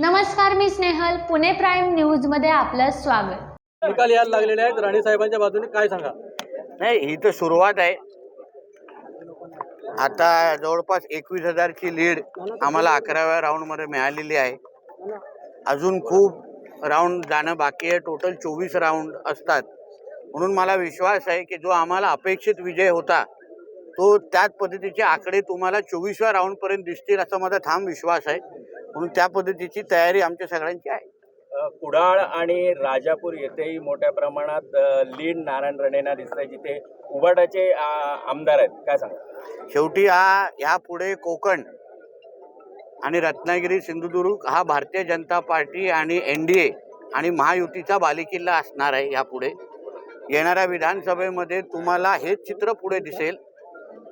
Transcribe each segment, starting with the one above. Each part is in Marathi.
नमस्कार, मी स्नेहल. पुणे प्राईम न्यूज मध्ये आपलं स्वागत. निकाल यायला लागलेले आहेत. राणे साहेबांच्या बाजूने काय सांगा? नाही, ही तर सुरुवात आहे. आता जवळपास 21,000ची लीड आम्हाला 11व्या राऊंडमध्ये मिळालेली आहे. अजून खूप राऊंड जाणं बाकी आहे. टोटल 24 राऊंड असतात. म्हणून मला विश्वास आहे की जो आम्हाला अपेक्षित विजय होता तो त्याच पद्धतीचे आकडे तुम्हाला 24व्या राऊंडपर्यंत दिसतील असा माझा ठाम विश्वास आहे. म्हणून त्या पद्धतीची तयारी आमच्या सगळ्यांची आहे. कुडाळ आणि राजापूर येथेही मोठ्या प्रमाणात लीड नारायण राणेंना दिसतंय, जिथे उबाटाचे आमदार आहेत. काय सांगा? शेवटी ह्या पुढे कोकण आणि रत्नागिरी सिंधुदुर्ग हा भारतीय जनता पार्टी आणि NDA आणि महायुतीचा बालेकिल्ला असणार आहे. यापुढे येणाऱ्या विधानसभेमध्ये तुम्हाला हेच चित्र पुढे दिसेल.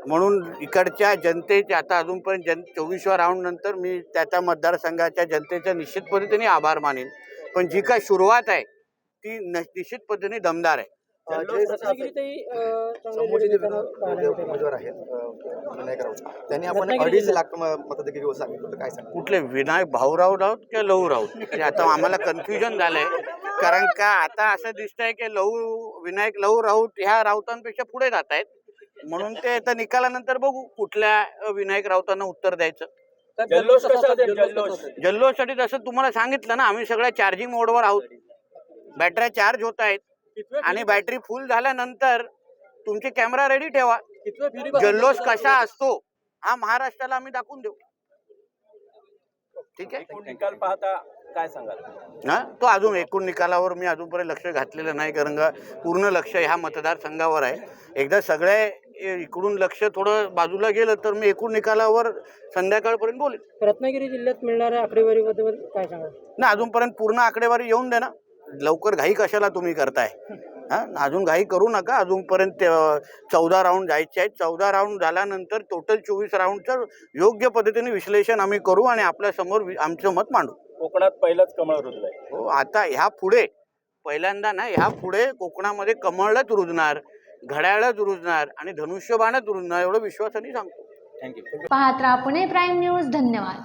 म्हणून इकडच्या जनतेचे आता अजूनपर्यंत 24व्या राऊंड नंतर मी त्या मतदारसंघाच्या जनतेचा निश्चित पद्धतीने आभार मानेन. पण जी काय सुरुवात आहे ती निश्चित पद्धतीने दमदार आहे. उमेदवार आहेत विनायक राऊत, त्यांनी आपण 2.5 लाख मतदार सांगितलं. काय सांग? कुठले विनायक भाऊराव राऊत किंवा लहू राऊत हे आता आम्हाला कन्फ्युजन झालंय. कारण का आता असं दिसतंय की विनायक लहू राऊत ह्या राऊतांपेक्षा पुढे जात आहेत. म्हणून ते आता निकालानंतर बघू कुठल्या विनायक राऊतांना उत्तर द्यायचं. जल्लोषसाठी जसं तुम्हाला सांगितलं ना, आम्ही सगळ्या चार्जिंग मोडवर आहोत. बॅटऱ्या चार्ज होत आहेत आणि बॅटरी फुल झाल्यानंतर तुमचे कॅमेरा रेडी ठेवा. जल्लोष कसा असतो हा महाराष्ट्राला आम्ही दाखवून देऊ. ठीक आहे. निकाल पाहता काय सांगाल? हा, तो अजून एकूण निकालावर मी अजूनपर्यंत लक्ष घातलेलं नाही, कारण का पूर्ण लक्ष ह्या मतदारसंघावर आहे. एकदा सगळे इकडून लक्ष थोडं बाजूला गेलं तर मी एकूण निकालावर संध्याकाळपर्यंत बोलेन. रत्नागिरी जिल्ह्यात मिळणाऱ्या आकडेवारीबद्दल काय सांगा? ना अजूनपर्यंत पूर्ण आकडेवारी येऊन दे ना. लवकर घाई कशाला तुम्ही करताय? हा, अजून घाई करू नका. अजूनपर्यंत 14 राऊंड जायचे आहेत. 14 राऊंड झाल्यानंतर टोटल 24 राऊंडचं योग्य पद्धतीने विश्लेषण आम्ही करू आणि आपल्या समोर आमचं मत मांडू. कोकणात पहिलंच कमळ रुजलंय. हो, आता ह्या पुढे पहिल्यांदा ना, ह्या पुढे कोकणामध्ये कमळच रुजणार, घड्याळच रुजणार आणि धनुष्यबाणच रुजणार एवढं विश्वासाने सांगतो. थँक्यू. पाहत राहा पुणे प्राईम न्यूज. धन्यवाद.